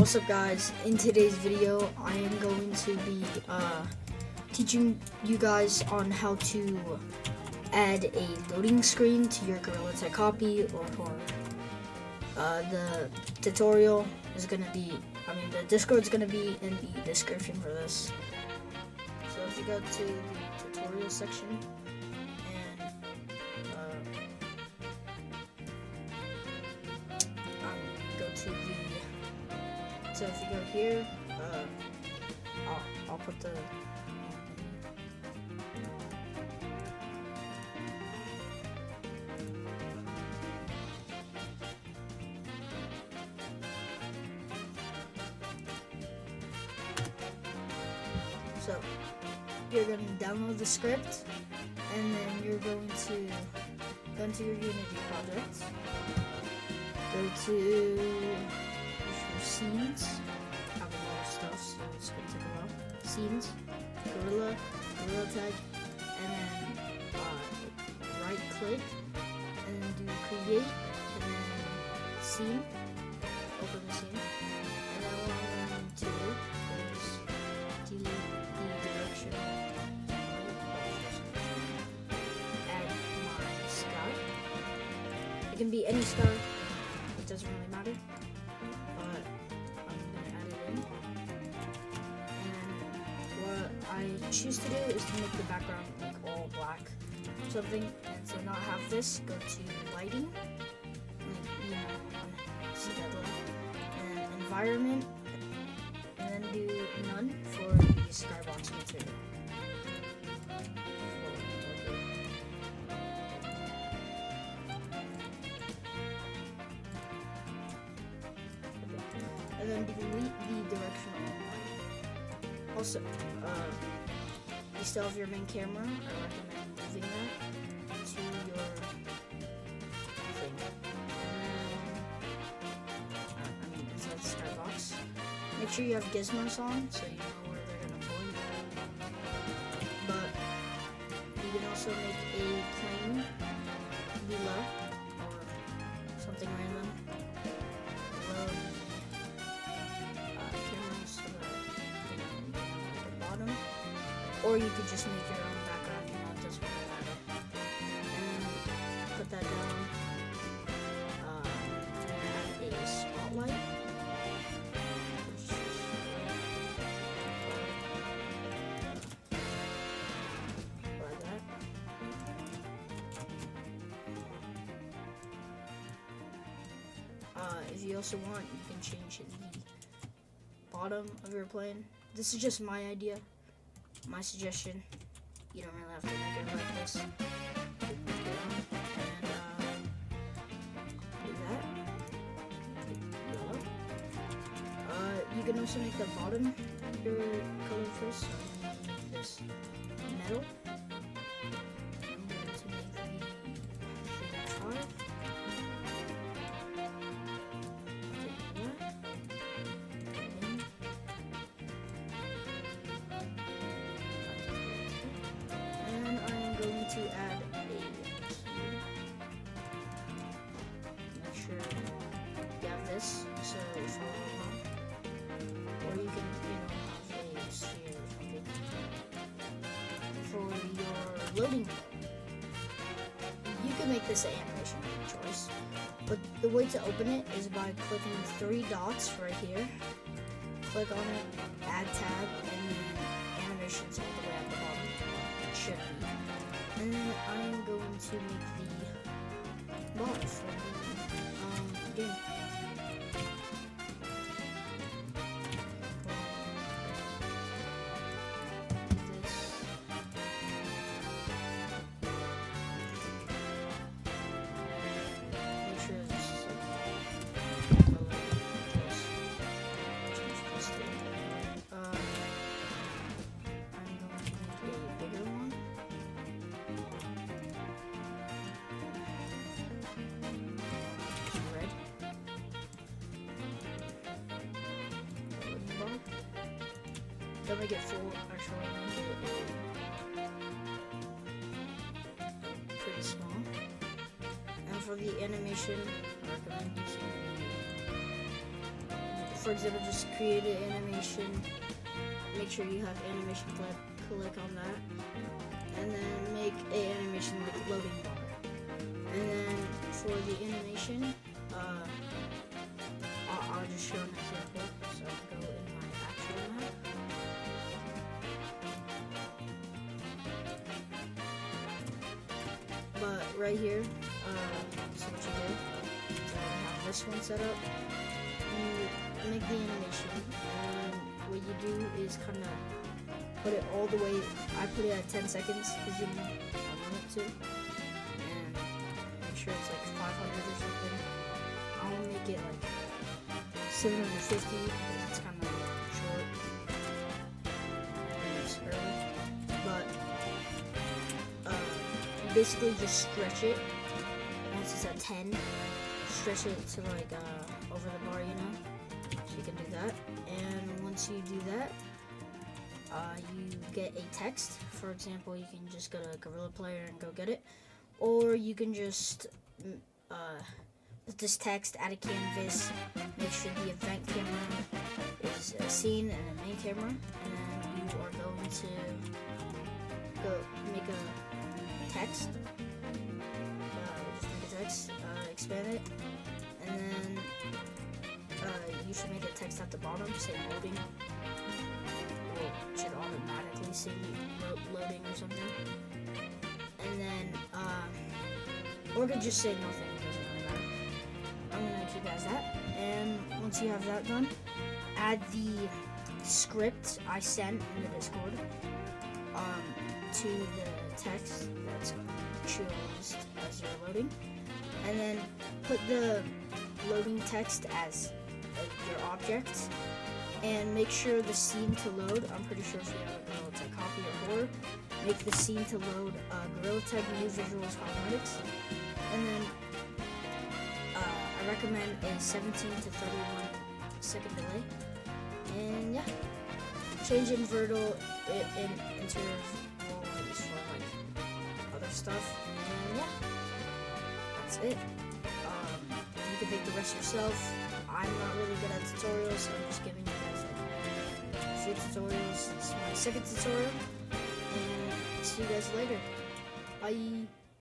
What's up guys, in today's video I am going to be teaching you guys on how to add a loading screen to your Gtag copy or the tutorial is going to be, the Discord is going to be in the description for this. So if you go to the tutorial section and go to so if you go here, I'll put the so you're going to download the script, and then you're going to go into your Unity project, go to scenes, have a lot of stuff, so it's going to take a while. Scenes, Gorilla Tag, and then right click, and then do create, and then scene, open the scene, and then what I'm going to do is delete the direction, add my sky. It can be any sky, it doesn't really matter. I choose to do is to make the background like all black or something, and to not have this, go to lighting, see that light, and environment, and then do none for the skybox material. And then delete the directional light. Also, you still have your main camera. I recommend moving that to your thing. Inside the skybox. Make sure you have gizmos on so you know where they're gonna point. But you can also make a plane below or something random below the camera so that or you could just make your own background, it doesn't really matter. And put that down, and add a spotlight. Like that. If you also want, you can change the bottom of your plane. This is just my idea. My suggestion, you don't really have to make it like this. And do that. You can also make the bottom your color first. So I'm going to make this metal. I'm going to make the 5. To add a key. Make sure you have this so you follow along. Or you can, have a sphere or something. For your loading mode, you can make this an animation of your choice. But the way to open it is by clicking 3 dots right here. Click on it, add tab, and then animations all the way at the bottom. It should be. And then I'm going to make the mod for the game. Make sure this is don't make it full, actually, make it pretty small. And for the animation, I recommend using the for example, just create an animation. Make sure you have animation click on that, and then make a animation like loading bar. And then for the animation, I'll just show an example. So I'll go in my actual map. But right here, so what you do is I have this one set up. You make the animation, and what you do is kind of put it all the way. I put it at 10 seconds because you want it to, and make sure it's like 500 or something. I'll make it like 750 because it's kind of short and it's early. But you basically just stretch it. Once it's at 10, stretch it to like over the bar, you know. So you can do that, and once you do that, you get a text. For example, you can just go to Gorilla Player and go get it, or you can just put this text, add a canvas, make sure the event camera is seen and the main camera, and then you are going to go make a text. Just make a text, expand it, and then you should make a text at the bottom, say loading. It should automatically say loading or something. And then, or could just say nothing, it doesn't really matter. I'm gonna keep it as that. And once you have that done, add the script I sent in the Discord to the text that's chosen as you're loading. And then put the loading text as your object, and make sure the scene to load. I'm pretty sure if you have a Gorilla Tag copy or horror, make the scene to load Gorilla Tag new visuals cosmetics, and then I recommend a 17 to 31 second delay. And yeah, change invertal interval is for like other stuff. And yeah, that's it. You can make the rest yourself. I'm not really good at tutorials, so I'm just giving you guys like a few tutorials. This is my second tutorial, and see you guys later. Bye.